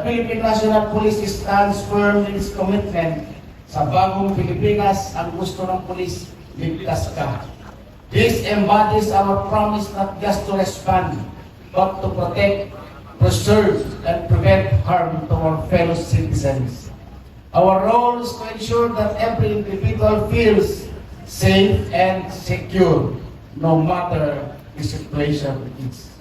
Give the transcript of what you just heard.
Philippine National Police stands firm in its commitment sa bagong Pilipinas. Ang gusto ng pulis, ligtas ka. This embodies our promise not just to respond, but to protect, preserve, and prevent harm to our fellow citizens. Our role is to ensure that every individual feels safe and secure, no matter the situation is.